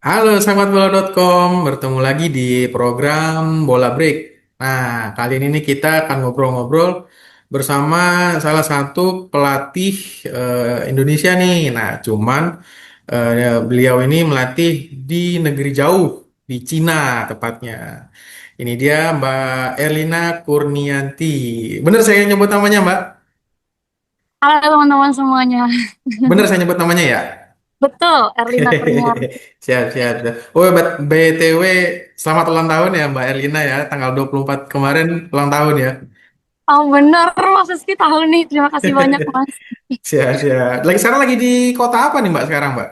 Halo sahabat bola.com, bertemu lagi di program Bola Break. Nah, kali ini nih kita akan ngobrol-ngobrol bersama salah satu pelatih Indonesia nih. Nah, cuman beliau ini melatih di negeri jauh, di Cina tepatnya. Ini dia Mbak Erlina Kurnianti. Bener saya nyebut namanya, Mbak? Halo teman-teman semuanya. Bener saya nyebut namanya ya? Betul, Erlina Kurniar. Siap, siap, siap. Oh, BTW, selamat ulang tahun ya Mbak Erlina ya. Tanggal 24 kemarin ulang tahun ya. Oh bener, Mas Rizky tahu nih. Terima kasih banyak Mas. Siap, siap. Sekarang lagi di kota apa nih Mbak sekarang Mbak?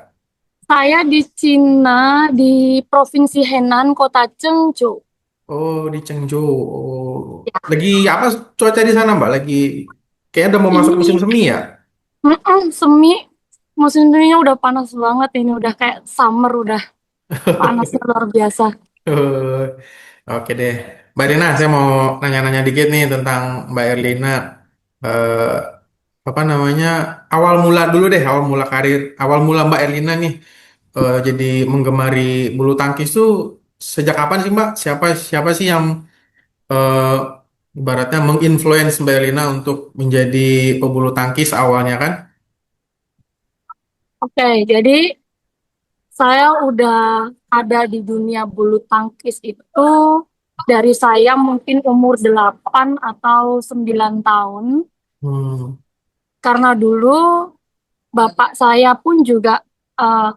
Saya di Cina, di Provinsi Henan, Kota Chengzhou. Oh, di Chengzhou. Oh. Ya, Lagi apa cuaca di sana Mbak? Kayaknya udah mau masuk musim ini semi ya? semi musim dunianya udah panas banget ini. Udah kayak summer, udah panasnya luar biasa. Oh, oke deh. Mbak Erlina, saya mau nanya-nanya dikit nih tentang Mbak Erlina. Eh, apa namanya? Awal mula dulu deh, awal mula karir, awal mula Mbak Erlina nih jadi menggemari bulu tangkis tuh sejak kapan sih Mbak? Siapa siapa sih yang eh, ibaratnya menginfluence Mbak Erlina untuk menjadi pebulu tangkis awalnya kan? Oke, jadi saya udah ada di dunia bulu tangkis itu dari saya mungkin umur 8 atau 9 tahun. Hmm. Karena dulu bapak saya pun juga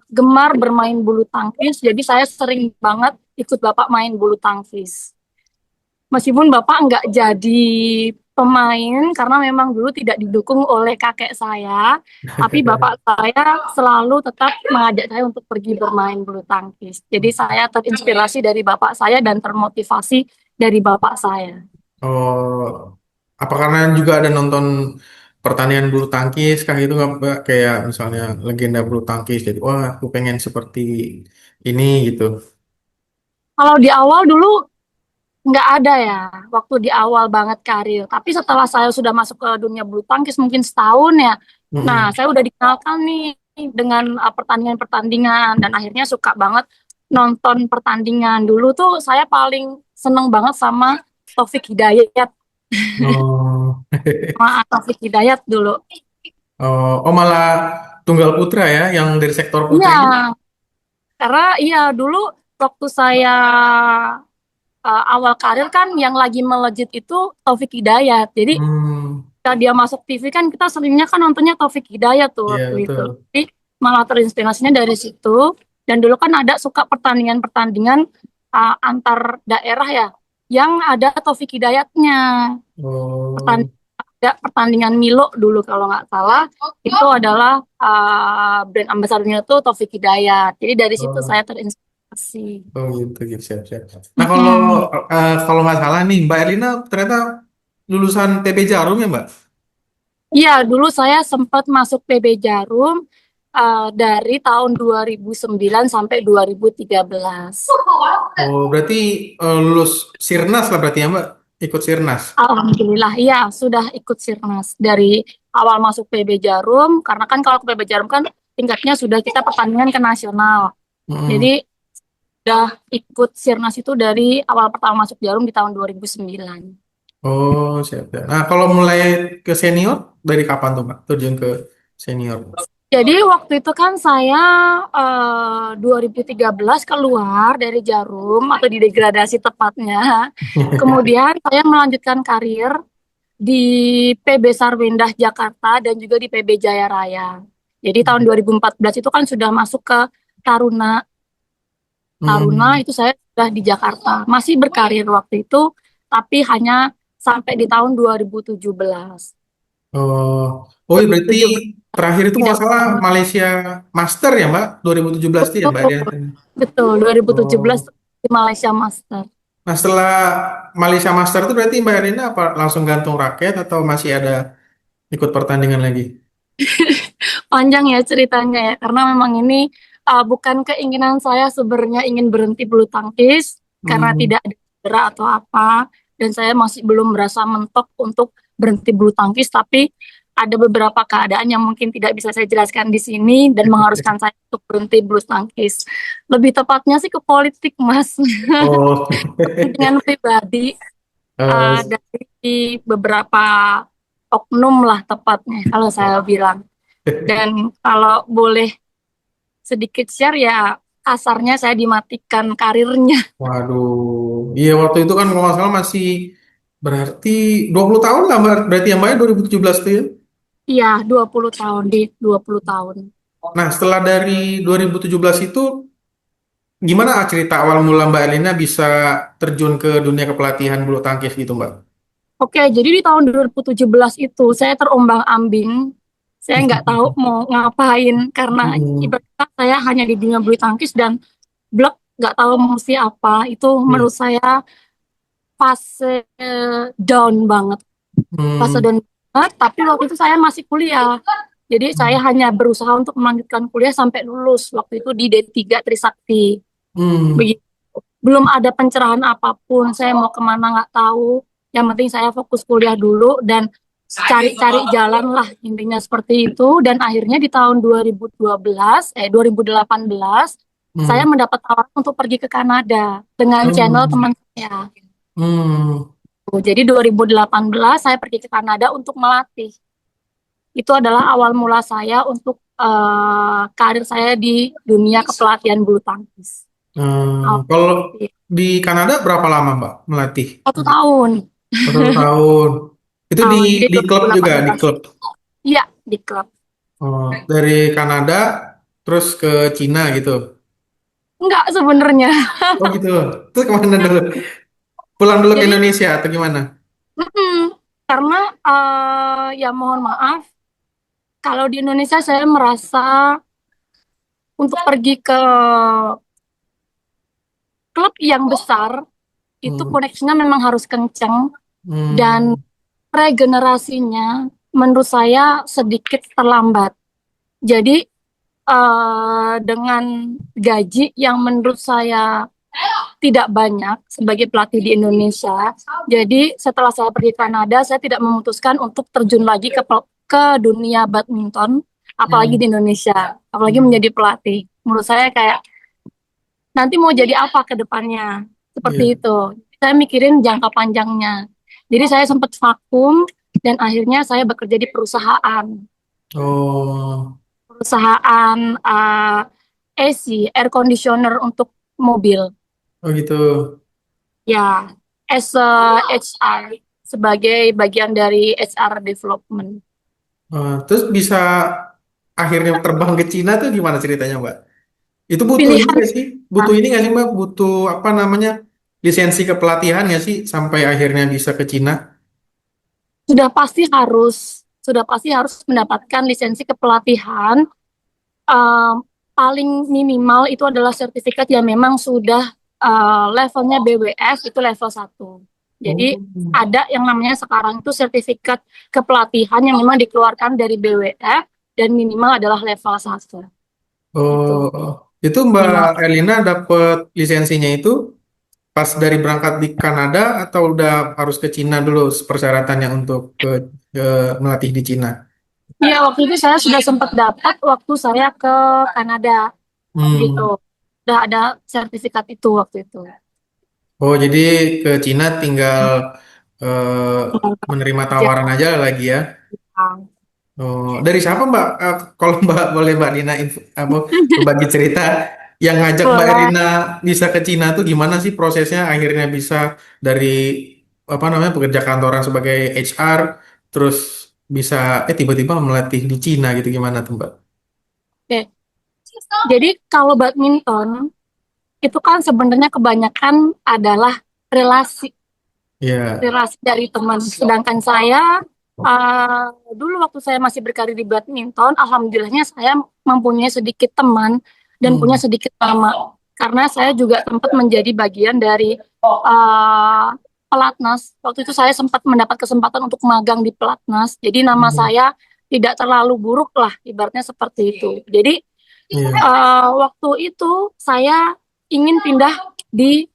gemar bermain bulu tangkis, jadi saya sering banget ikut bapak main bulu tangkis. Meskipun bapak nggak jadi pemain karena memang dulu tidak didukung oleh kakek saya, tapi bapak saya selalu tetap mengajak saya untuk pergi bermain bulu tangkis. Jadi saya terinspirasi dari bapak saya dan termotivasi dari bapak saya. Oh, apa karena juga ada nonton pertandingan bulu tangkis kah itu nggak Mbak? Kayak misalnya legenda bulu tangkis jadi wah aku pengen seperti ini gitu. Kalau di awal dulu nggak ada ya, waktu di awal banget karir. Tapi setelah saya sudah masuk ke dunia bulu tangkis mungkin setahun ya. Nah, Mm-mm. saya udah dikenalkan nih dengan pertandingan-pertandingan dan akhirnya suka banget nonton pertandingan. Dulu tuh saya paling seneng banget sama Taufik Hidayat, Oh. sama Taufik Hidayat dulu. Oh, oh malah tunggal putra ya, yang dari sektor Iya, putrinya. karena iya dulu waktu saya awal karir kan yang lagi melejit itu Taufik Hidayat. Jadi Hmm, ketika dia masuk TV kan kita seringnya kan nontonnya Taufik Hidayat tuh iya waktu itu. betul. Jadi malah terinspirasinya dari situ. Dan dulu kan ada suka pertandingan-pertandingan antar daerah ya, yang ada Taufik Hidayatnya. Oh, Pertandingan, ada pertandingan Milo dulu kalau nggak salah, itu adalah brand ambasadornya tuh Taufik Hidayat. Jadi dari situ oh, saya terinspirasi. oh gitu, gitu, siap, siap. Nah kalau Mm-mm. kalau nggak salah nih, Mbak Erlina ternyata lulusan TP Jarum ya, Mbak? Iya, dulu saya sempat masuk PB Jarum dari tahun 2009 sampai 2013. Oh, berarti lulus Sirnas lah berarti ya, Mbak? Ikut Sirnas. Alhamdulillah, iya sudah ikut Sirnas dari awal masuk PB Jarum, karena kan kalau ke PB Jarum kan tingkatnya sudah kita pertandingan ke nasional. Jadi Mm-mm. sudah ikut Sirnas itu dari awal pertama masuk Jarum di tahun 2009. Oh, siap, siap. Nah, kalau mulai ke senior dari kapan tuh, Mbak? Terjun ke senior. Jadi waktu itu kan saya 2013 keluar dari Jarum atau di degradasi tepatnya. Kemudian saya melanjutkan karir di PB Sarwendah Jakarta dan juga di PB Jaya Raya. Jadi tahun 2014 itu kan sudah masuk ke Taruna. Taruna Hmm. itu saya sudah di Jakarta. Masih berkarir waktu itu, tapi hanya sampai di tahun 2017. Oh, oh iya berarti 2017 terakhir itu tidak nggak salah Malaysia Master ya Mbak 2017 itu ya Mbak betul, Dian. betul 2017 Oh, di Malaysia Master. nah setelah Malaysia Master itu berarti Mbak Erina apa langsung gantung raket atau masih ada ikut pertandingan lagi? Panjang ya ceritanya ya, karena memang ini bukan keinginan saya sebenarnya ingin berhenti bulu tangkis karena Hmm. tidak ada cedera atau apa, dan saya masih belum merasa mentok untuk berhenti bulu tangkis, tapi ada beberapa keadaan yang mungkin tidak bisa saya jelaskan di sini dan mengharuskan saya untuk berhenti bulu tangkis. Lebih tepatnya sih ke politik, Mas. Oh, Kepentingan pribadi eh, dari beberapa oknum lah tepatnya kalau saya bilang. Dan kalau boleh sedikit share ya kasarnya saya dimatikan karirnya. waduh, iya waktu itu kan kalau nggak salah masih berarti 20 tahun lah Mbak. Berarti yang Mbaknya 2017 tuh ya. Iya, 20 tahun di 20 tahun. Nah, setelah dari 2017 itu, gimana cerita awal mula Mbak Elina bisa terjun ke dunia kepelatihan bulu tangkis gitu Mbak? Oke, jadi di tahun 2017 itu saya terombang-ambing. Saya nggak tahu mau ngapain karena Hmm, ibaratnya saya hanya di dunia bulu tangkis dan blok nggak tahu mesti apa. Itu iya. menurut saya fase down banget. Fase Hmm, down banget, tapi waktu itu saya masih kuliah. Jadi saya hanya berusaha untuk melanjutkan kuliah sampai lulus. Waktu itu di D3 Trisakti. hmm, Begitu. Belum ada pencerahan apapun. Saya mau kemana nggak tahu. Yang penting saya fokus kuliah dulu dan cari-cari jalan lah intinya seperti itu. Dan akhirnya di tahun 2018 saya hmm, mendapat tawaran untuk pergi ke Kanada dengan channel hmm, teman saya. hmm. Jadi 2018 saya pergi ke Kanada untuk melatih. Itu adalah awal mula saya untuk karir saya di dunia kepelatihan bulu tangkis. Kalau di Kanada berapa lama Mbak melatih? 1 tahun. Satu tahun. Itu di Tahun, jadi klub juga, di 2018. klub. Iya, di klub. Oh, dari Kanada terus ke Cina gitu. Enggak sebenarnya. Oh gitu. Terus kemana dulu? Pulang dulu ke Jadi, Indonesia atau gimana? karena ya mohon maaf, kalau di Indonesia saya merasa untuk pergi ke klub yang besar, itu Hmm, koneksinya memang harus kenceng dan hmm, regenerasinya menurut saya sedikit terlambat. Jadi dengan gaji yang menurut saya tidak banyak sebagai pelatih di Indonesia. Jadi setelah saya pergi ke Kanada, saya tidak memutuskan untuk terjun lagi ke dunia badminton, apalagi di hmm, Indonesia, apalagi hmm. menjadi pelatih. Menurut saya kayak nanti mau jadi apa ke depannya, seperti Iya. itu. Saya mikirin jangka panjangnya. Jadi saya sempat vakum dan akhirnya saya bekerja di Oh, perusahaan AC, air conditioner untuk mobil. oh gitu. Ya, as a HR sebagai bagian dari HR development. Terus bisa akhirnya terbang ke Cina tuh gimana ceritanya, Mbak? Itu butuh ini Pilihan nggak sih? Butuh ini nggak sih, Mbak? Butuh apa namanya? Lisensi kepelatihan nggak sih sampai akhirnya bisa ke Cina? sudah pasti harus mendapatkan lisensi kepelatihan. Um, Paling minimal itu adalah sertifikat yang memang sudah levelnya BWF itu level 1. Jadi Oh, ada yang namanya sekarang itu sertifikat kepelatihan yang memang dikeluarkan dari BWF dan minimal adalah level 1. Itu oh, itu Mbak minimal. Elina dapat lisensinya itu pas dari berangkat di Kanada atau udah harus ke Cina dulu persyaratannya untuk ke melatih di Cina? Iya, waktu itu saya sudah sempat dapat waktu saya ke Kanada gitu. Hmm. Udah ada sertifikat itu waktu itu. Oh, jadi ke Cina tinggal eh, menerima Ya, tawaran aja lagi ya? Oh, dari siapa Mbak? Kalau Mbak boleh Mbak Dina apa berbagi cerita yang ngajak Mbak boleh. Erina bisa ke Cina tuh gimana sih prosesnya akhirnya bisa dari apa namanya pekerja kantoran sebagai HR terus bisa tiba-tiba melatih di Cina gitu gimana tuh Mbak? Oke. Jadi kalau badminton itu kan sebenarnya kebanyakan adalah relasi Ya. relasi dari teman. Sedangkan saya dulu waktu saya masih berkarir di badminton, alhamdulillahnya saya mempunyai sedikit teman dan punya Hmm. sedikit nama. Karena saya juga sempat menjadi bagian dari pelatnas. Waktu itu saya sempat mendapat kesempatan untuk magang di pelatnas. Jadi nama Hmm. saya tidak terlalu buruk lah, ibaratnya seperti itu. Jadi Iya. waktu itu saya ingin pindah di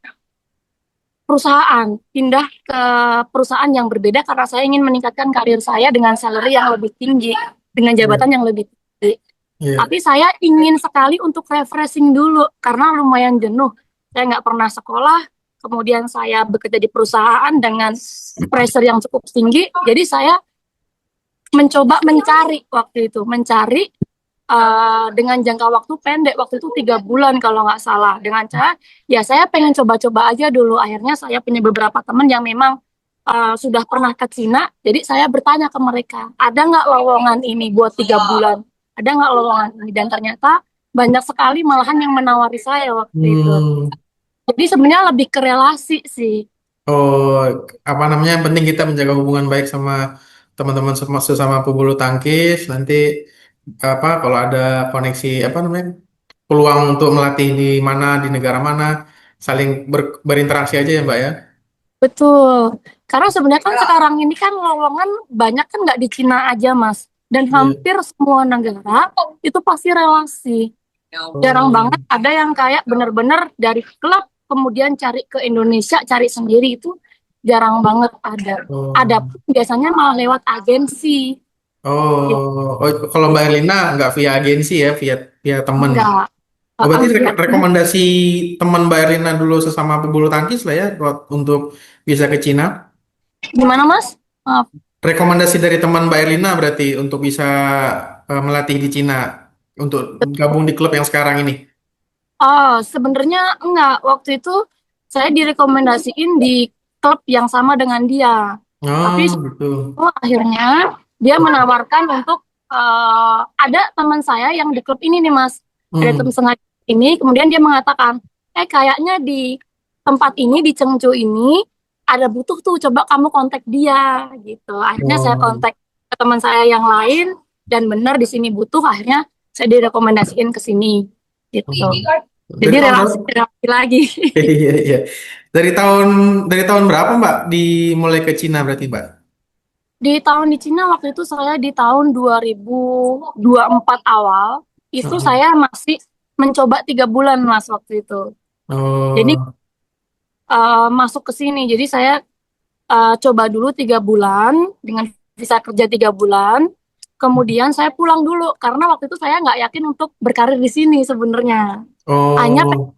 perusahaan, pindah ke perusahaan yang berbeda karena saya ingin meningkatkan karir saya dengan salary yang lebih tinggi, dengan Iya, jabatan yang lebih tinggi. iya. Tapi saya ingin sekali untuk refreshing dulu karena lumayan jenuh. Saya nggak pernah sekolah, kemudian saya bekerja di perusahaan dengan pressure yang cukup tinggi. Jadi saya mencoba mencari waktu itu, mencari dengan jangka waktu pendek, waktu itu 3 bulan kalau nggak salah. Dengan cara, ya saya pengen coba-coba aja dulu. Akhirnya saya punya beberapa teman yang memang sudah pernah ke Cina, jadi saya bertanya ke mereka, ada nggak lowongan ini buat 3 bulan? Ada nggak lowongan ini? Dan ternyata banyak sekali malahan yang menawari saya waktu itu. Hmm. Jadi sebenarnya lebih ke relasi sih. Oh, apa namanya? Yang penting kita menjaga hubungan baik sama teman-teman sesama pebulu tangkis. Nanti apa kalau ada koneksi apa namanya? Peluang untuk melatih di mana, di negara mana, saling berinteraksi aja ya, Mbak ya. Betul. Karena sebenarnya kan sekarang ini kan lowongan banyak kan nggak di Cina aja, Mas. Dan Iya. hampir semua negara itu pasti relasi. Jarang Oh, banget ada yang kayak bener-bener dari klub kemudian cari ke Indonesia, cari sendiri itu jarang banget ada. Ada oh, pun biasanya malah lewat agensi. Gitu. oh, kalau Mbak Elina nggak via agensi ya, via via teman. Enggak. Oh, berarti Via temen. rekomendasi teman Mbak Elina dulu sesama pebulu tangkis lah ya untuk bisa ke Cina. Gimana, Mas? Maaf. Rekomendasi dari teman Mbak Elina berarti untuk bisa melatih di Cina untuk gabung di klub yang sekarang ini. Oh, sebenarnya enggak. Waktu itu saya direkomendasiin di klub yang sama dengan dia. Tapi Oh, gitu. akhirnya dia menawarkan untuk ada teman saya yang di klub ini nih Mas. Ada teman Hmm. sengaja ini, kemudian dia mengatakan, kayaknya di tempat ini di Chengdu ini ada butuh tuh, coba kamu kontak dia gitu. Akhirnya saya Oh. kontak ke teman saya yang lain dan benar di sini butuh, akhirnya saya direkomendasiin ke sini gitu. Jadi Dari tahun relasi berapa? relasi lagi. Iya, iya. Dari tahun dari tahun berapa Mbak dimulai ke Cina berarti Mbak? Di tahun di Cina waktu itu saya di tahun 2024 awal, itu Oh. saya masih mencoba 3 bulan Mas waktu itu. Jadi Oh. masuk ke sini, jadi saya coba dulu 3 bulan dengan visa kerja 3 bulan. Kemudian saya pulang dulu karena waktu itu saya nggak yakin untuk berkarir di sini sebenarnya. Hanya Oh.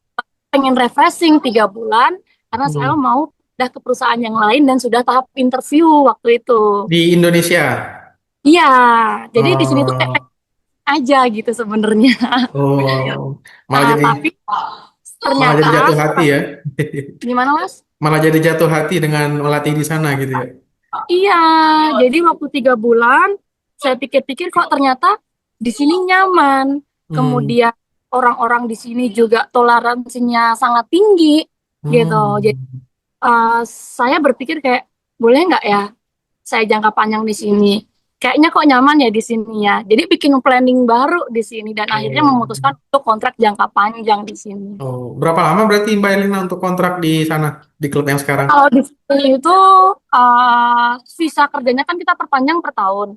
pengen refreshing 3 bulan karena saya Hmm. mau pindah ke perusahaan yang lain dan sudah tahap interview waktu itu. Di Indonesia. Iya, jadi di sini tuh kayak Oh. aja gitu sebenarnya. Oh. Malah Nah, jadi tapi malah ternyata jadi jatuh hati ya. gimana Mas? Malah jadi jatuh hati dengan melatih di sana gitu ya. Iya, jadi waktu 3 bulan saya pikir-pikir kok ternyata di sini nyaman. Hmm. Kemudian orang-orang di sini juga toleransinya sangat tinggi gitu. Jadi Hmm. eh, saya berpikir kayak boleh nggak ya saya jangka panjang di sini. Kayaknya kok nyaman ya di sini ya. Jadi bikin planning baru di sini dan akhirnya Oh. memutuskan untuk kontrak jangka panjang di sini. Oh. Berapa lama berarti Mbak Elina untuk kontrak di sana di klub yang sekarang? Kalau di sini itu visa kerjanya kan kita perpanjang per tahun.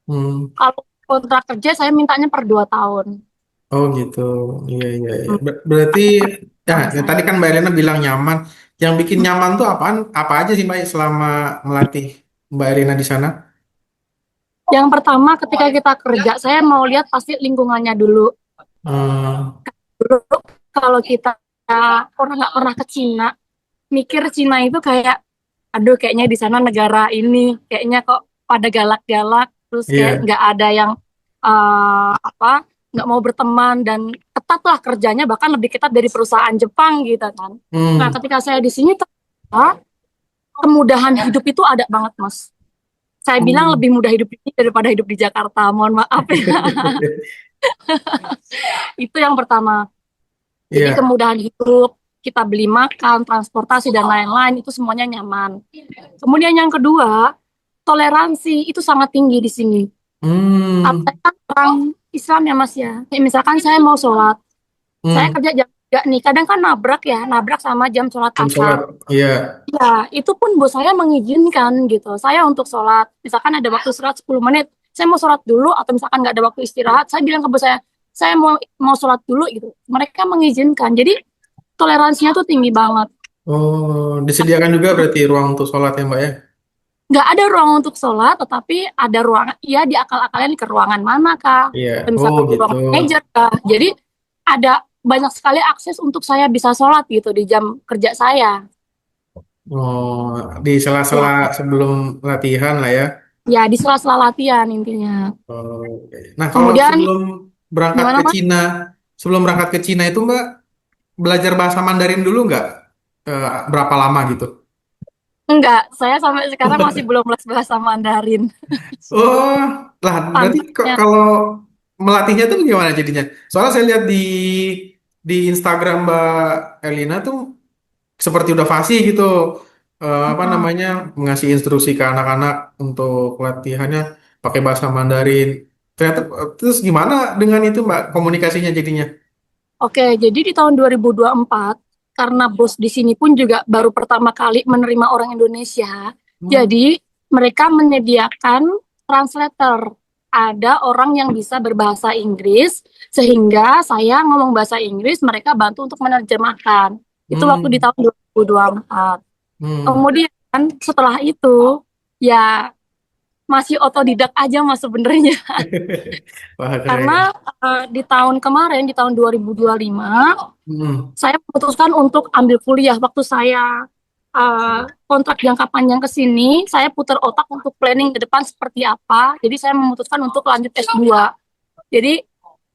Hmm. Kalau kontrak kerja saya mintanya per 2 tahun. Oh gitu, iya iya iya. Hmm, Berarti ya sama yang saya. tadi kan Mbak Elena bilang nyaman. Yang bikin nyaman tuh apaan? Apa aja sih Mbak selama melatih Mbak Elena di sana? Yang pertama ketika kita kerja, saya mau lihat pasti lingkungannya dulu. Hmm, Dulu kalau kita orang nggak pernah ke Cina, mikir Cina itu kayak, aduh kayaknya di sana negara ini, kayaknya kok pada galak-galak, terus kayak iya. nggak ada yang apa, nggak mau berteman dan ketat lah kerjanya, bahkan lebih ketat dari perusahaan Jepang gitu kan. Nah, Hmm. ketika saya di sini ternyata kemudahan hidup itu ada banget, Mas. Saya bilang Hmm. lebih mudah hidup ini daripada hidup di Jakarta. Mohon maaf ya. Itu yang pertama. Jadi Iya. kemudahan hidup, kita beli makan, transportasi dan lain-lain itu semuanya nyaman. Kemudian yang kedua, toleransi itu sangat tinggi di sini. Hmm. Apalagi kan orang Islam ya Mas ya. Kayak misalkan saya mau sholat, saya Hmm. kerja jam 3 nih, kadang kan nabrak ya, nabrak sama jam sholat Jam sholat. asar. Iya. Ya, itu pun bos saya mengizinkan gitu. Saya untuk sholat, misalkan ada waktu sholat 10 menit, saya mau sholat dulu, atau misalkan nggak ada waktu istirahat, saya bilang ke bos saya mau sholat dulu gitu. Mereka mengizinkan. Jadi toleransinya tuh tinggi banget. Oh, disediakan juga berarti ruang untuk sholat ya Mbak ya? Nggak ada ruang untuk sholat, tetapi ada ruangan, ya diakal-akalin ke ruangan mana kah? Iya. Oh Misalkan di gitu. ruang manajer kah? Jadi ada banyak sekali akses untuk saya bisa sholat gitu di jam kerja saya. Oh, di sela-sela Ya, sebelum latihan lah ya. ya di sela-sela latihan intinya. Oh, oke. Nah, kalau Kemudian sebelum berangkat gimana ke Mas? Cina, sebelum berangkat ke Cina itu Mbak belajar bahasa Mandarin dulu nggak? Berapa lama gitu? Enggak, saya sampai sekarang masih belum les bahasa Mandarin. Oh, lah berarti kok Pantasnya. kalau melatihnya tuh gimana jadinya? Soalnya saya lihat di Instagram Mbak Elina tuh seperti udah fasih gitu, apa Heeh. namanya, ngasih instruksi ke anak-anak untuk latihannya pakai bahasa Mandarin. Ternyata terus gimana dengan itu Mbak komunikasinya jadinya? Oke, jadi di tahun 2024, karena bos di sini pun juga baru pertama kali menerima orang Indonesia, Hmm. jadi mereka menyediakan translator. Ada orang yang bisa berbahasa Inggris, sehingga saya ngomong bahasa Inggris, mereka bantu untuk menerjemahkan. Itu waktu di Hmm. tahun 2024. Hmm. Kemudian setelah itu, ya masih otodidak aja mas sebenarnya. Wah Karena keren. di tahun kemarin, di tahun 2025, Hmm. saya memutuskan untuk ambil kuliah. Waktu saya kontrak jangka panjang ke sini, saya putar otak untuk planning ke depan seperti apa. Jadi saya memutuskan untuk lanjut S2. Jadi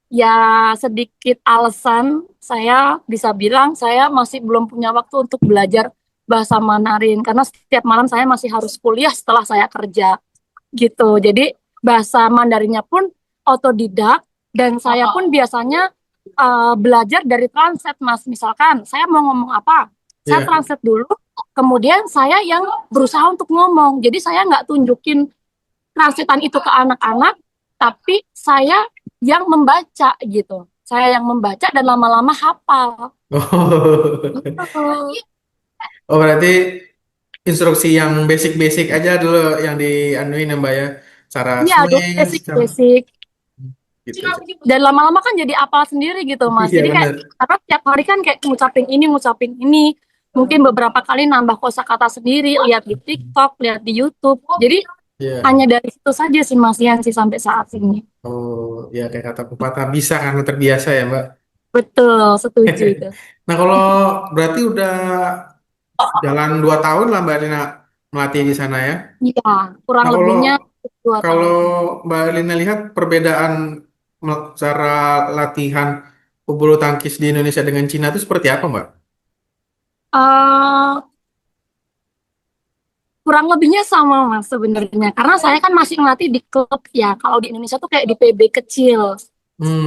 ya sedikit alasan saya bisa bilang saya masih belum punya waktu untuk belajar bahasa Mandarin karena setiap malam saya masih harus kuliah setelah saya kerja gitu. Jadi bahasa Mandarinnya pun otodidak dan saya pun biasanya belajar dari translate Mas. Misalkan saya mau ngomong apa, saya Ya. translate dulu, kemudian saya yang berusaha untuk ngomong. Jadi saya nggak tunjukin translatean itu ke anak-anak, tapi saya yang membaca gitu. Saya yang membaca dan lama-lama hafal. Oh. Oh berarti instruksi yang basic-basic aja dulu yang dianuin ya Mbak ya. Cara Iya, smash, cara basic-basic. gitu. Dan lama-lama kan jadi apal sendiri gitu Mas. Iya Jadi kayak benar. karena tiap hari kan kayak ngucapin ini, ngucapin ini. Mungkin beberapa kali nambah kosakata sendiri, lihat di TikTok, lihat di YouTube. Jadi Iya. hanya dari situ saja sih Mas Yan sih sampai saat ini. Oh, ya kayak kata pepatah bisa karena terbiasa ya Mbak. Betul, setuju itu. Nah kalau berarti udah jalan 2 tahun lah Mbak Lina melatih di sana ya. Iya, kurang Nah kalau lebihnya 2 tahun. kalau Mbak Lina lihat perbedaan cara latihan pebulu tangkis di Indonesia dengan Cina itu seperti apa Mbak? eh kurang lebihnya sama Mas sebenarnya. Karena saya kan masih ngelatih di klub ya. Kalau di Indonesia tuh kayak di PB kecil.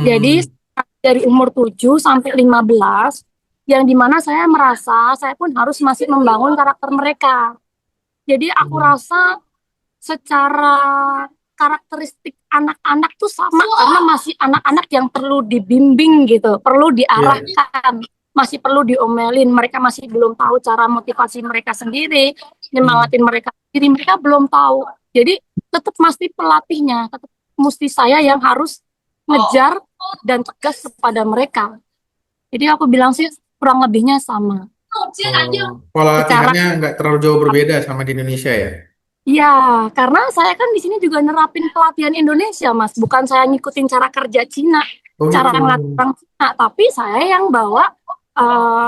Jadi Hmm. dari umur 7 sampai 15 yang dimana saya merasa saya pun harus masih membangun karakter mereka. Jadi aku Hmm. rasa secara karakteristik anak-anak tuh sama karena masih anak-anak yang perlu dibimbing gitu, perlu Iya. diarahkan, masih perlu diomelin. Mereka masih belum tahu cara motivasi mereka sendiri, Hmm. nyemangatin mereka sendiri, mereka belum tahu. Jadi tetap mesti pelatihnya, tetap mesti saya yang harus ngejar dan tegas kepada mereka. Jadi aku bilang sih kurang lebihnya sama. Oh, pola Secara latihannya nggak terlalu jauh berbeda sama di Indonesia ya? ya, karena saya kan di sini juga nerapin pelatihan Indonesia, Mas. Bukan saya ngikutin cara kerja Cina, Oh cara gitu. ngelatih orang Cina, tapi saya yang bawa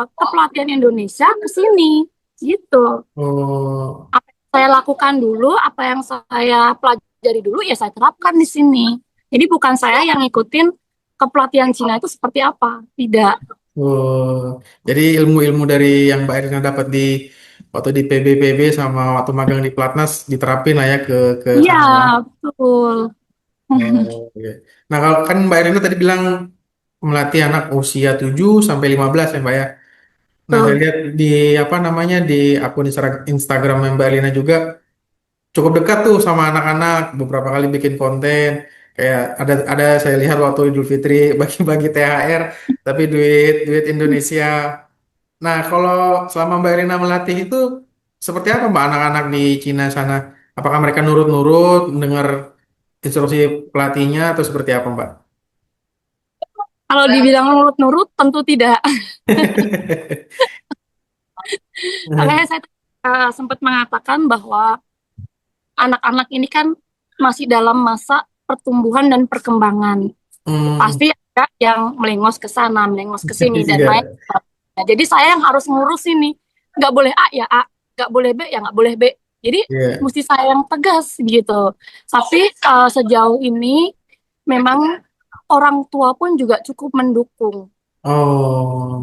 ke pelatihan Indonesia ke sini, gitu. Oh, Apa yang saya lakukan dulu, apa yang saya pelajari dulu, ya saya terapkan di sini. Jadi bukan saya yang ngikutin kepelatihan Cina itu seperti apa, tidak. oh. Jadi ilmu-ilmu dari yang Mbak Erina dapat di waktu di PBPB sama waktu magang di Platnas diterapin lah ya ke Iya, sana ya. betul. Oh, oke. Nah, kalau kan Mbak Erina tadi bilang melatih anak usia 7 sampai 15 ya, Mbak ya. Nah, saya Betul. lihat di apa namanya di akun Instagram Mbak Erina juga cukup dekat tuh sama anak-anak. Beberapa kali bikin konten. Kayak ada saya lihat waktu Idul Fitri bagi-bagi THR, tapi duit duit Indonesia. Nah, kalau selama Mbak Erina melatih itu seperti apa Mbak anak-anak di Cina sana? Apakah mereka nurut-nurut mendengar instruksi pelatihnya atau seperti apa Mbak? Kalau dibilang nurut-nurut, tentu tidak. Makanya saya sempat mengatakan bahwa anak-anak ini kan masih dalam masa pertumbuhan dan perkembangan. Hmm, Pasti ada yang melengos ke sana, melengos ke sini, dan main. iya, Nah, jadi saya yang harus ngurus ini. Nggak boleh A ya A, nggak boleh B ya nggak boleh B. Jadi iya. mesti saya yang tegas gitu. Tapi sejauh ini memang orang tua pun juga cukup mendukung Oh,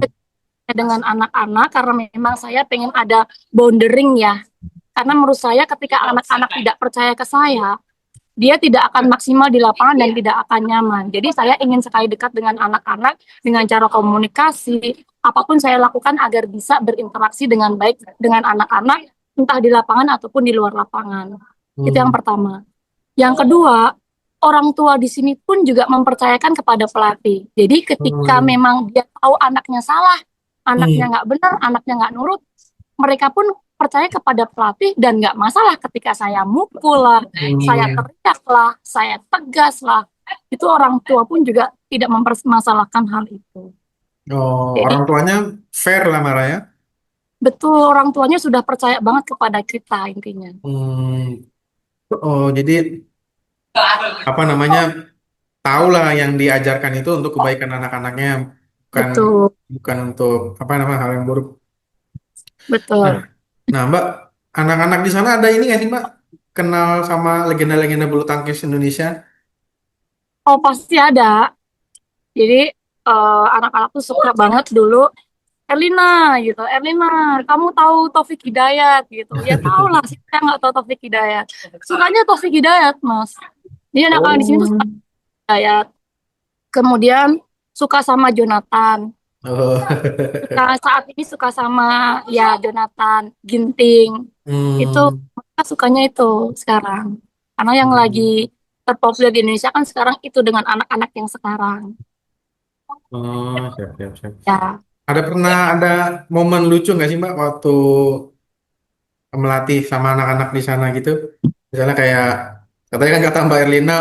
dengan anak-anak karena memang saya pengen ada boundary ya. Karena menurut saya ketika anak-anak tidak percaya ke saya, dia tidak akan maksimal di lapangan dan tidak akan nyaman. Jadi saya ingin sekali dekat dengan anak-anak dengan cara komunikasi, apapun saya lakukan agar bisa berinteraksi dengan baik dengan anak-anak, entah di lapangan ataupun di luar lapangan. Itu yang hmm, pertama. Yang kedua, orang tua di sini pun juga mempercayakan kepada pelatih. Jadi ketika hmm, memang dia tahu anaknya salah, anaknya hmm, nggak benar, anaknya nggak nurut, mereka pun percaya kepada pelatih dan nggak masalah ketika saya mukul lah, saya hmm. teriak lah, saya tegas lah. Itu orang tua pun juga tidak mempermasalahkan hal itu. Oh, Jadi orang tuanya fair lah marah ya. betul orang tuanya sudah percaya banget kepada kita intinya. Hmm. Oh, jadi apa namanya? Tahu lah yang diajarkan itu untuk kebaikan anak-anaknya, bukan Betul, bukan untuk apa namanya hal yang buruk. Nah, betul. nah Mbak, anak-anak di sana ada ini nggak sih Mbak? Kenal sama legenda-legenda bulu tangkis Indonesia? Oh pasti ada. Jadi anak-anak tuh suka banget dulu Erlina gitu. Erlina, kamu tahu Taufik Hidayat gitu. Ya tahu lah, siapa yang nggak tahu Taufik Hidayat. Sukanya Taufik Hidayat, Mas. Jadi anak-anak di sini tuh suka Oh, Hidayat. Kemudian suka sama Jonathan. oh, Nah, saat ini suka sama ya Jonathan, Ginting. Itu hmm, mereka sukanya itu sekarang. Karena yang lagi hmm. terpopuler di Indonesia kan sekarang itu dengan anak-anak yang sekarang. Oh, siap, siap, siap. Ya, Ada momen lucu nggak sih Mbak waktu melatih sama anak-anak di sana gitu? Misalnya kayak katanya kan kata Mbak Erlina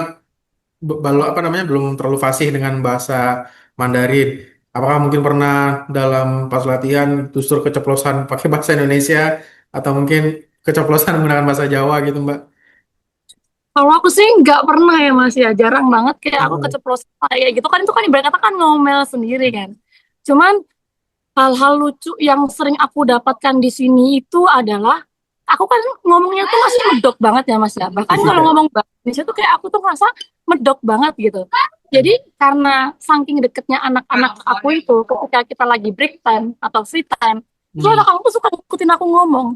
apa namanya belum terlalu fasih dengan bahasa Mandarin. Apakah mungkin pernah dalam pas latihan justru keceplosan pakai bahasa Indonesia atau mungkin keceplosan menggunakan bahasa Jawa gitu Mbak? kalau aku sih nggak pernah ya Mas ya, jarang banget kayak aku Heeh. keceplosan kayak gitu kan itu kan ibarat kata kan ngomel sendiri kan. Cuman hal-hal lucu yang sering aku dapatkan di sini itu adalah aku kan ngomongnya tuh masih medok banget ya Mas ya. Bahkan kalau Iya. ngomong bahasa Indonesia tuh kayak aku tuh ngerasa medok banget gitu. Jadi karena saking deketnya anak-anak aku itu ketika kita lagi break time atau free time, itu Hmm. anak-anak tuh suka ngikutin aku ngomong.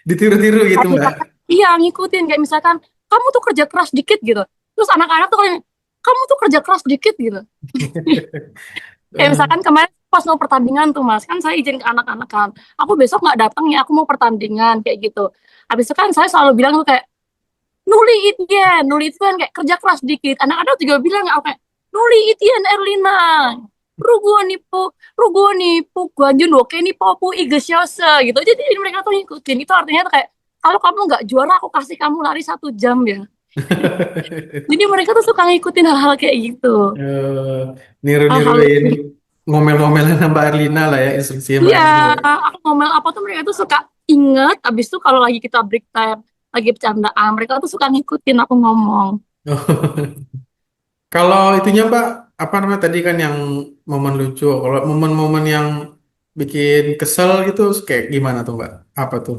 Ditiru-tiru gitu Kayak Mbak. misalkan, iya ngikutin kayak misalkan kamu tuh kerja keras dikit gitu. Terus anak-anak tuh kayak kamu tuh kerja keras dikit gitu. Kayak Eh, misalkan kemarin pas mau pertandingan tuh Mas, kan saya izin ke anak-anak kan, aku besok nggak datang ya, aku mau pertandingan kayak gitu. Habis itu kan saya selalu bilang tuh kayak Nuli Itien, Nuli itu kan kayak kerja keras dikit. Anak-anak juga bilang aku kayak Nuli Itien Erlina, Rugo nipu, Rugo nipu, Guanjun Woke nipu Popu Igesiose gitu. Jadi mereka tuh ngikutin. Itu artinya tuh kayak kalau kamu nggak juara aku kasih kamu lari 1 jam ya. Jadi mereka tuh suka ngikutin hal-hal kayak gitu. eh, Hal-hal niru-niruin lucu. ngomel-ngomelan Mbak Erlina lah ya instruksinya Mbak Iya, Erlina ya. aku ngomel apa tuh mereka tuh suka inget. Abis itu kalau lagi kita break time, lagi bercandaan, mereka tuh suka ngikutin aku ngomong. Kalau itunya Mbak, apa namanya tadi kan yang momen lucu. Kalau momen-momen yang bikin kesel gitu, kayak gimana tuh Mbak? Apa tuh?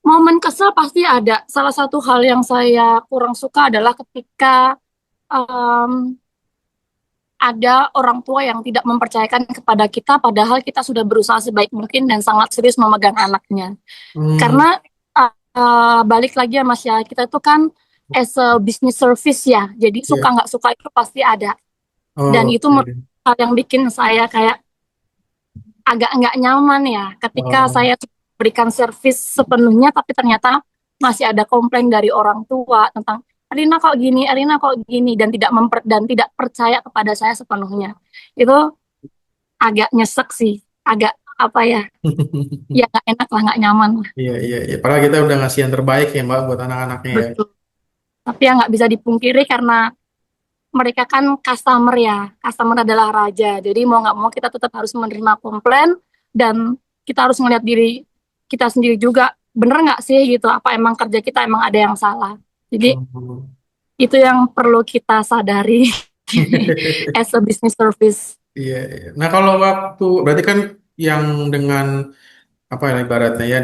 Momen kesel pasti ada. Salah satu hal yang saya kurang suka adalah ketika em, ada orang tua yang tidak mempercayakan kepada kita, padahal kita sudah berusaha sebaik mungkin dan sangat serius memegang anaknya. Hmm, Karena balik lagi ya Mas ya, kita itu kan as a business service ya, jadi suka ya. nggak suka itu pasti ada. Dan Oh, itu oke. hal yang bikin saya kayak agak nggak nyaman ya ketika Oh. saya berikan servis sepenuhnya tapi ternyata masih ada komplain dari orang tua tentang Erina kok gini dan dan tidak percaya kepada saya sepenuhnya. Itu agak nyesek sih, agak apa ya? Ya nggak enak lah, nggak nyaman lah. Iya, iya, iya. Padahal kita udah ngasih yang terbaik ya Mbak buat anak-anaknya ya. Betul. Tapi ya nggak bisa dipungkiri karena mereka kan customer ya, customer adalah raja. Jadi mau nggak mau kita tetap harus menerima komplain dan kita harus melihat diri kita sendiri juga, bener nggak sih gitu, apa emang kerja kita emang ada yang salah. Jadi Hmm. itu yang perlu kita sadari as a business service. Iya, iya. Nah kalau waktu berarti kan yang dengan apa ya ibaratnya ya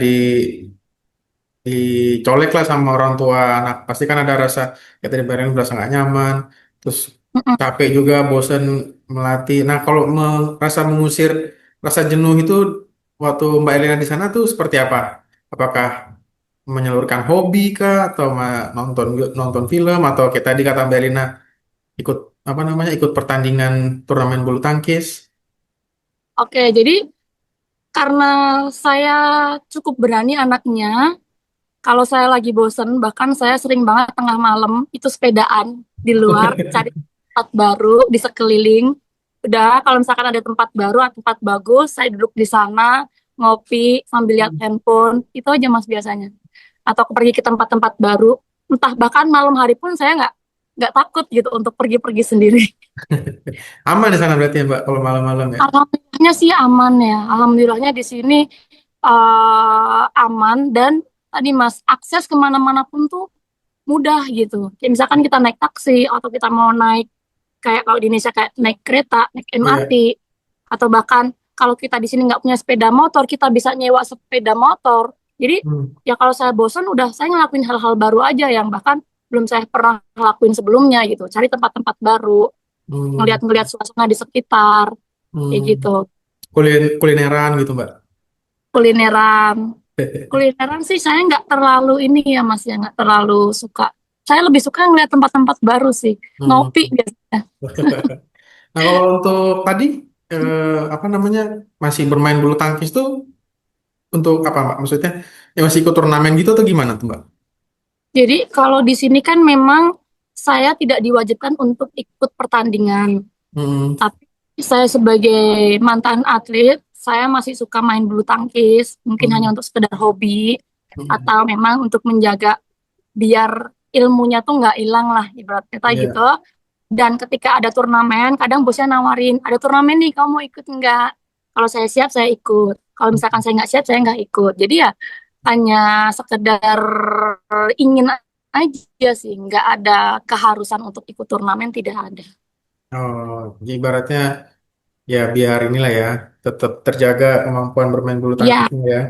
dicolek lah sama orang tua anak pasti kan ada rasa ya tadi bareng berasa nggak nyaman terus Mm-mm. capek juga bosen melatih. Nah kalau merasa mengusir rasa jenuh itu waktu Mbak Elina di sana tuh seperti apa? Apakah menyalurkan hobi kah atau nonton nonton film atau kayak tadi kata Mbak Elina ikut apa namanya ikut pertandingan turnamen bulu tangkis? Oke, jadi karena saya cukup berani anaknya, kalau saya lagi bosen, bahkan saya sering banget tengah malam itu sepedaan di luar, cari tempat baru di sekeliling. Udah, kalau misalkan ada tempat baru atau tempat bagus, saya duduk di sana, ngopi sambil lihat handphone. Itu aja mas biasanya. Atau pergi ke tempat-tempat baru. Entah bahkan malam hari pun saya nggak takut gitu untuk pergi-pergi sendiri. Aman di sana berarti ya Mbak kalau malam-malam ya? Alhamdulillahnya sih aman ya. Alhamdulillahnya di sini aman dan tadi mas akses kemana-mana pun tuh mudah gitu. Kayak misalkan kita naik taksi atau kita mau naik kayak kalau di Indonesia kayak naik kereta, naik MRT, Iya. atau bahkan kalau kita di sini nggak punya sepeda motor, kita bisa nyewa sepeda motor. Jadi Hmm. ya kalau saya bosan udah saya ngelakuin hal-hal baru aja yang bahkan belum saya pernah lakuin sebelumnya gitu. Cari tempat-tempat baru, Hmm. ngeliat-ngeliat suasana di sekitar, kayak Hmm. gitu. Kulineran gitu Mbak. Kulineran. Kulineran sih saya nggak terlalu ini ya Mas ya, nggak terlalu suka. Saya lebih suka ngeliat tempat-tempat baru sih. Hmm. Ngopi biasanya. Nah kalau untuk tadi apa namanya masih bermain bulu tangkis tuh untuk apa Mbak? Maksudnya ya masih ikut turnamen gitu atau gimana tuh Mbak? Jadi kalau di sini kan memang saya tidak diwajibkan untuk ikut pertandingan. Hmm. Tapi saya sebagai mantan atlet, saya masih suka main bulu tangkis. Mungkin hanya Hmm. untuk sekedar hobi Hmm. atau memang untuk menjaga biar ilmunya tuh nggak hilang lah ibarat kata gitu. Iya. Dan ketika ada turnamen, kadang bosnya nawarin, ada turnamen nih, kamu mau ikut nggak? Kalau saya siap, saya ikut. Kalau misalkan saya nggak siap, saya nggak ikut. Jadi ya hanya sekedar ingin aja sih, nggak ada keharusan untuk ikut turnamen, tidak ada. Oh, jadi ibaratnya ya biar inilah ya tetap terjaga kemampuan bermain bulu Ya, tangkisnya ya.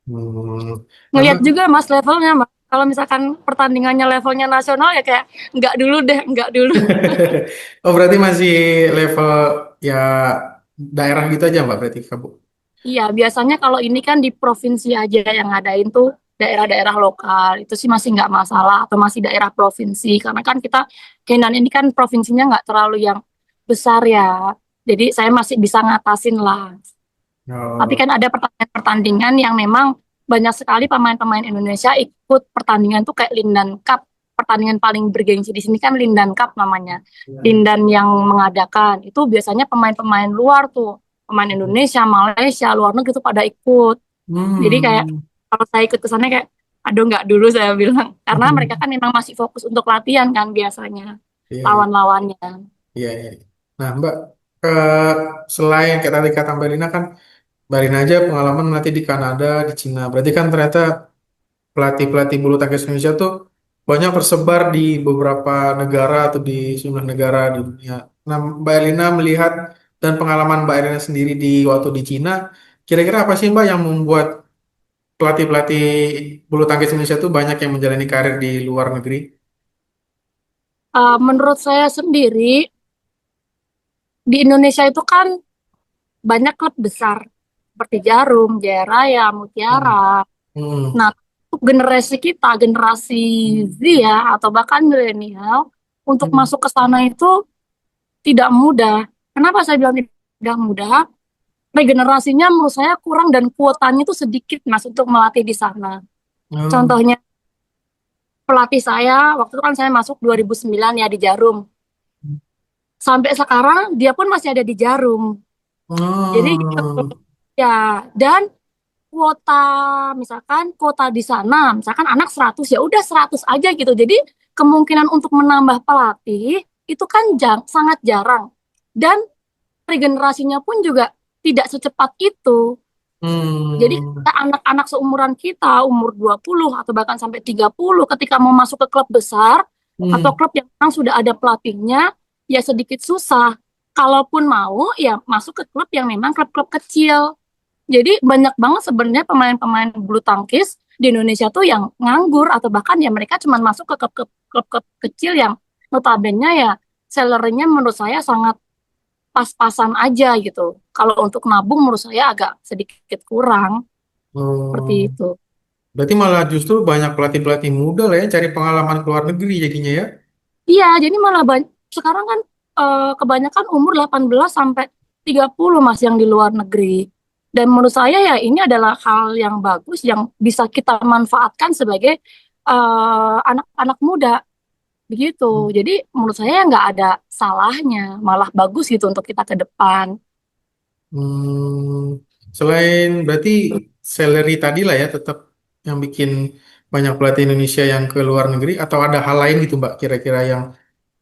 Hmm. Nah, ngelihat Mbak. juga mas levelnya, mas. Kalau misalkan pertandingannya levelnya nasional ya kayak nggak dulu deh, nggak dulu. Oh berarti masih level ya daerah gitu aja Mbak berarti Kabu. Iya, biasanya kalau ini kan di provinsi aja yang ngadain tuh daerah-daerah lokal. Itu sih masih nggak masalah atau masih daerah provinsi. Karena kan kita, Kenan ini kan provinsinya nggak terlalu yang besar ya. Jadi saya masih bisa ngatasin lah. Tapi Oh, kan ada pertandingan-pertandingan yang memang banyak sekali pemain-pemain Indonesia ikut pertandingan tuh kayak Lindan Cup. Pertandingan paling bergengsi di sini kan Lindan Cup namanya. Lindan yang mengadakan. Itu biasanya pemain-pemain luar tuh. Pemain Indonesia, Malaysia, luar negeri tuh pada ikut. Jadi kayak hmm. kalau saya ikut ke sana kayak, aduh nggak dulu saya bilang. Karena mereka kan memang masih fokus untuk latihan kan biasanya. Iya, iya, Lawan-lawannya. iya, iya. Nah, Mbak, eh, selain kayak tadi kata Mbak Lina kan, Mbak Lina aja pengalaman melatih di Kanada, di Cina. Berarti kan ternyata pelatih-pelatih bulu tangkis Indonesia tuh banyak tersebar di beberapa negara atau di sejumlah negara di dunia. Nah, Mbak Elina melihat dan pengalaman Mbak Elina sendiri di waktu di Cina, kira-kira apa sih Mbak yang membuat pelatih-pelatih bulu tangkis Indonesia tuh banyak yang menjalani karir di luar negeri? Menurut saya sendiri, di Indonesia itu kan banyak klub besar seperti Jarum, Jaya Raya, Hmm. Mutiara. Hmm. Nah, untuk generasi kita, generasi Z ya, atau bahkan milenial, untuk Hmm. masuk ke sana itu tidak mudah. Kenapa saya bilang tidak mudah? Regenerasinya menurut saya kurang dan kuotanya itu sedikit, Mas, untuk melatih di sana. Oh. Contohnya, pelatih saya, waktu itu kan saya masuk 2009 ya di Jarum. Sampai sekarang, dia pun masih ada di Jarum. Jadi, gitu. Oh. Ya, dan kuota misalkan kuota di sana misalkan anak 100 ya udah 100 aja gitu. Jadi kemungkinan untuk menambah pelatih itu kan sangat jarang. Dan regenerasinya pun juga tidak secepat itu. Jadi Hmm. anak-anak seumuran kita, umur 20 atau bahkan sampai 30, ketika mau masuk ke klub besar atau Hmm. klub yang memang sudah ada pelatihnya, ya sedikit susah. Kalaupun mau, ya masuk ke klub yang memang klub-klub kecil. Jadi banyak banget sebenarnya pemain-pemain bulu tangkis di Indonesia tuh yang nganggur atau bahkan ya mereka cuma masuk ke klub-klub kecil yang notabene ya salary-nya menurut saya sangat pas-pasan aja gitu. Kalau untuk nabung menurut saya agak sedikit kurang seperti Oh. itu. Berarti malah justru banyak pelatih-pelatih muda lah ya cari pengalaman ke luar negeri jadinya ya. Iya, jadi malah sekarang kan kebanyakan umur 18 sampai 30 Mas yang di luar negeri. Dan menurut saya ya ini adalah hal yang bagus yang bisa kita manfaatkan sebagai anak-anak muda begitu. Jadi menurut saya nggak ada salahnya, malah bagus gitu untuk kita ke depan. Hmm, selain berarti salary tadi lah ya tetap yang bikin banyak pelatih Indonesia yang ke luar negeri atau ada hal lain gitu Mbak kira-kira yang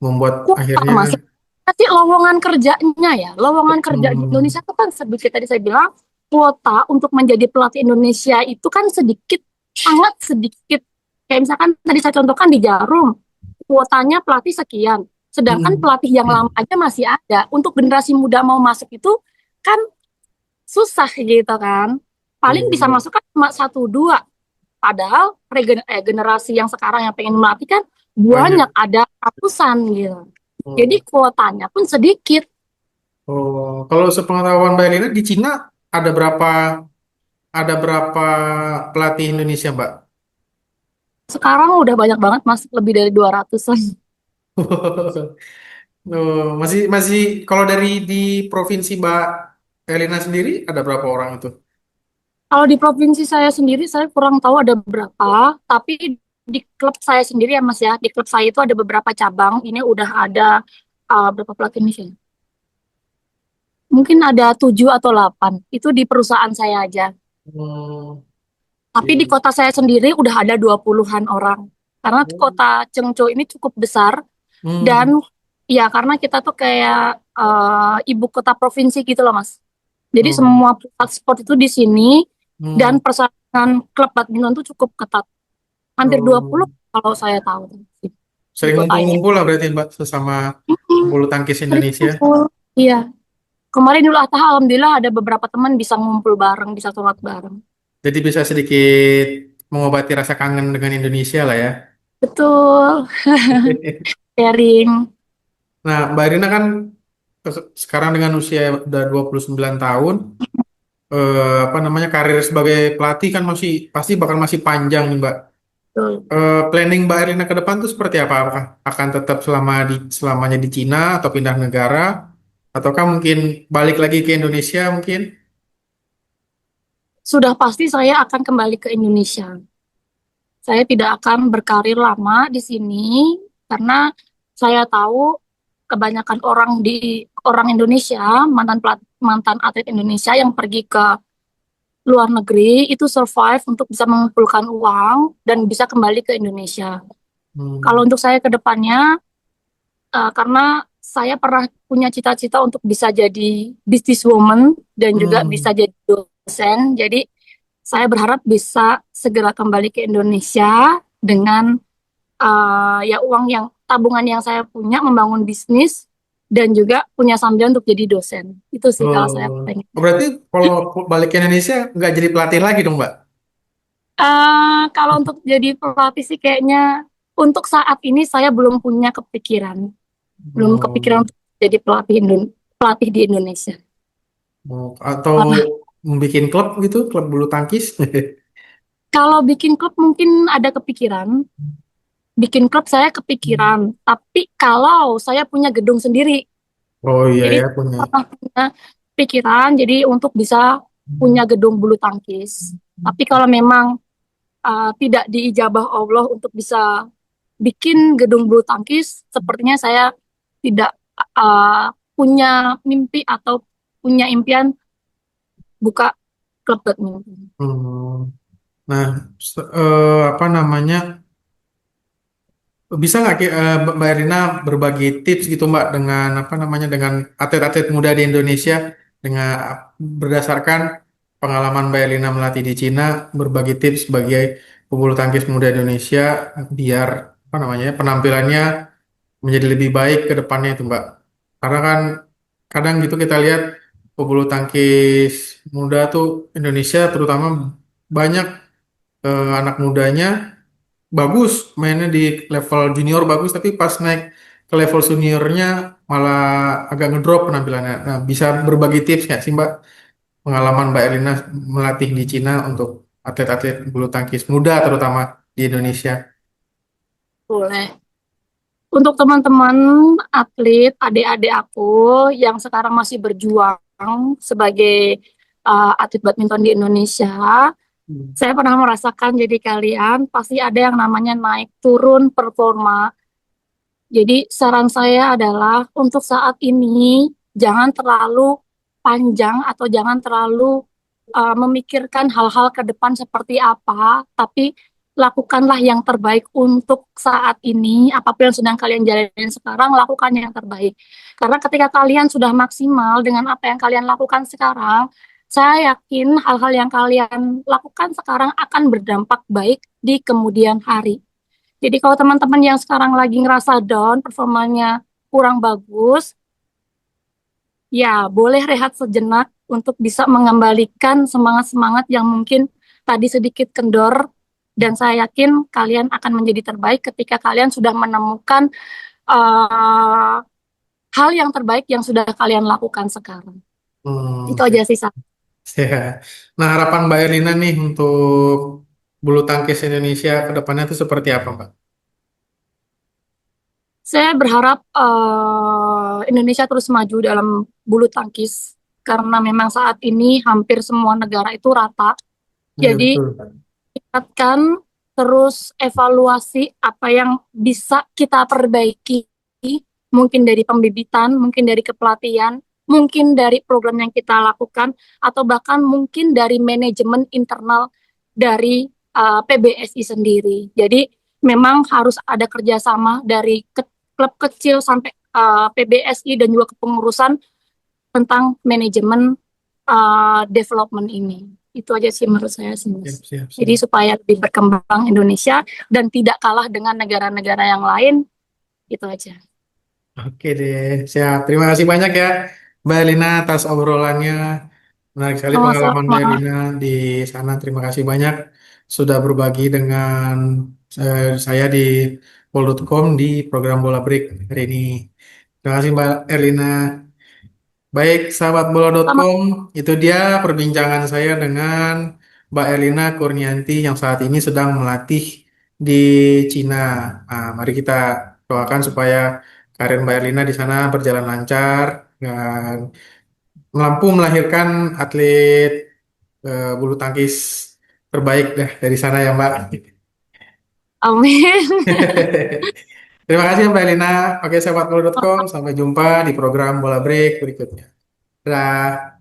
membuat Kuota akhirnya Mas. Tapi lowongan kerjanya ya, lowongan kerja di hmm, Indonesia itu kan sedikit tadi saya bilang kuota untuk menjadi pelatih Indonesia itu kan sedikit, sangat sedikit. Kayak misalkan tadi saya contohkan di Jarum, kuotanya pelatih sekian. Sedangkan hmm, pelatih yang lama aja masih ada. Untuk generasi muda mau masuk itu kan susah gitu kan. Paling bisa iya. masuk kan cuma satu dua. Padahal generasi yang sekarang yang pengen melatih kan banyak, Banyak. ada ratusan gitu. Jadi Oh, kuotanya pun sedikit. oh, kalau sepengetahuan Mbak Elina di Cina ada berapa pelatih Indonesia Mbak? Sekarang udah banyak banget Mas, lebih dari 200-an. Oh, masih masih kalau dari di provinsi Mbak Elina sendiri ada berapa orang itu? Kalau di provinsi saya sendiri saya kurang tahu ada berapa, tapi di klub saya sendiri ya Mas ya, di klub saya itu ada beberapa cabang. Ini udah ada berapa pelatih nih sih? Mungkin ada 7 atau 8. Itu di perusahaan saya aja. Hmm, Tapi di iya. kota saya sendiri udah ada 20-an orang. Karena kota Chengzhou ini cukup besar dan Hmm, ya karena kita tuh kayak ibu kota provinsi gitu loh Mas. Jadi oh, semua pusat sport itu di sini dan hmm, persaingan klub badminton tuh cukup ketat. Hampir 20 oh. kalau saya tahu di Sering kota ini. ngumpul-ngumpul lah berarti Mbak sesama bulu tangkis Sering Indonesia. kumpul. Iya. Kemarin Idul Adha alhamdulillah ada beberapa teman bisa ngumpul bareng, bisa sholat bareng. Jadi bisa sedikit mengobati rasa kangen dengan Indonesia lah ya. Betul. Sharing. Nah, Mbak Irina kan sekarang dengan usia udah 29 tahun, apa namanya karir sebagai pelatih kan masih pasti bakal masih panjang nih Mbak. Betul. Planning Mbak Irina ke depan tuh seperti apa? Apakah akan tetap selamanya di Cina atau pindah negara? Ataukah mungkin balik lagi ke Indonesia mungkin? Sudah pasti saya akan kembali ke Indonesia. Saya tidak akan berkarir lama di sini karena saya tahu kebanyakan orang Indonesia, mantan atlet Indonesia yang pergi ke luar negeri itu survive untuk bisa mengumpulkan uang dan bisa kembali ke Indonesia. Kalau Hmm. untuk saya ke depannya, karena saya pernah punya cita-cita untuk bisa jadi businesswoman dan juga bisa Hmm. jadi dosen. Jadi saya berharap bisa segera kembali ke Indonesia dengan ya uang yang tabungan yang saya punya membangun bisnis dan juga punya sambil untuk jadi dosen. Itu sih kalau saya Oh, pengen. berarti kalau balik ke Indonesia nggak jadi pelatih lagi dong, Mbak? Kalau untuk jadi pelatih sih kayaknya untuk saat ini saya belum punya kepikiran, belum kepikiran Oh, untuk jadi pelatih di Indonesia. atau Karena bikin klub gitu, klub bulu tangkis? kalau bikin klub mungkin ada kepikiran, bikin klub saya kepikiran, tapi kalau saya punya gedung sendiri, Oh iya jadi ya punya. pernah punya pikiran, jadi untuk bisa punya gedung bulu tangkis. Tapi kalau memang tidak diijabah Allah untuk bisa bikin gedung bulu tangkis, sepertinya saya tidak punya mimpi atau punya impian buka klub badminton. Hmm. Nah, apa namanya? bisa nggak Mbak Erlina berbagi tips gitu Mbak dengan apa namanya dengan atlet-atlet muda di Indonesia dengan berdasarkan pengalaman Mbak Erlina melatih di Cina, berbagi tips sebagai pebulu tangkis muda Indonesia biar apa namanya penampilannya menjadi lebih baik ke depannya itu Mbak. Karena kan kadang gitu kita lihat pebulu tangkis muda tuh Indonesia terutama banyak anak mudanya bagus mainnya di level junior bagus tapi pas naik ke level seniornya malah agak ngedrop penampilannya. Nah, bisa berbagi tips nggak sih Mbak pengalaman Mbak Elina melatih di Cina untuk atlet-atlet bulu tangkis muda terutama di Indonesia? Boleh. Untuk teman-teman atlet, adik-adik aku yang sekarang masih berjuang sebagai atlet badminton di Indonesia, Hmm. saya pernah merasakan jadi kalian pasti ada yang namanya naik turun performa. Jadi saran saya adalah untuk saat ini jangan terlalu panjang atau jangan terlalu memikirkan hal-hal ke depan seperti apa, tapi lakukanlah yang terbaik untuk saat ini. Apapun yang sedang kalian jalanin sekarang, lakukan yang terbaik. Karena ketika kalian sudah maksimal dengan apa yang kalian lakukan sekarang, saya yakin hal-hal yang kalian lakukan sekarang akan berdampak baik di kemudian hari. Jadi kalau teman-teman yang sekarang lagi ngerasa down, performanya kurang bagus, ya boleh rehat sejenak untuk bisa mengembalikan semangat-semangat yang mungkin tadi sedikit kendor. Dan saya yakin kalian akan menjadi terbaik ketika kalian sudah menemukan uh, hal yang terbaik yang sudah kalian lakukan sekarang. Itu aja Siap. sih, Sa. Ya. Nah, harapan Mbak Erlina nih untuk bulu tangkis Indonesia ke depannya itu seperti apa, Mbak? Saya berharap Indonesia terus maju dalam bulu tangkis karena memang saat ini hampir semua negara itu rata. Iya, Jadi betul. tingkatkan terus evaluasi apa yang bisa kita perbaiki, mungkin dari pembibitan, mungkin dari kepelatihan, mungkin dari program yang kita lakukan, atau bahkan mungkin dari manajemen internal dari PBSI sendiri. Jadi memang harus ada kerjasama dari klub kecil sampai PBSI dan juga kepengurusan tentang manajemen development ini. Itu aja sih menurut saya sih, Siap, Mas. siap, Jadi siap. supaya lebih berkembang Indonesia dan tidak kalah dengan negara-negara yang lain, itu aja. Oke deh, siap. Terima kasih banyak ya, Mbak Elina atas obrolannya. Menarik sekali pengalaman Mbak Sama-sama. Elina di sana. Terima kasih banyak sudah berbagi dengan saya di pol.com di program Bola Break hari ini. Terima kasih Mbak Elina. Baik, sahabat Sama. bola.com, itu dia perbincangan saya dengan Mbak Elina Kurnianti yang saat ini sedang melatih di Cina. Nah, mari kita doakan supaya karir Mbak Elina di sana berjalan lancar dan mampu melahirkan atlet bulu tangkis terbaik dah dari sana ya Mbak. Amin. Terima kasih Mbak Elina. Oke, sahabat bola.com, sampai jumpa di program Bola Break berikutnya. Dah.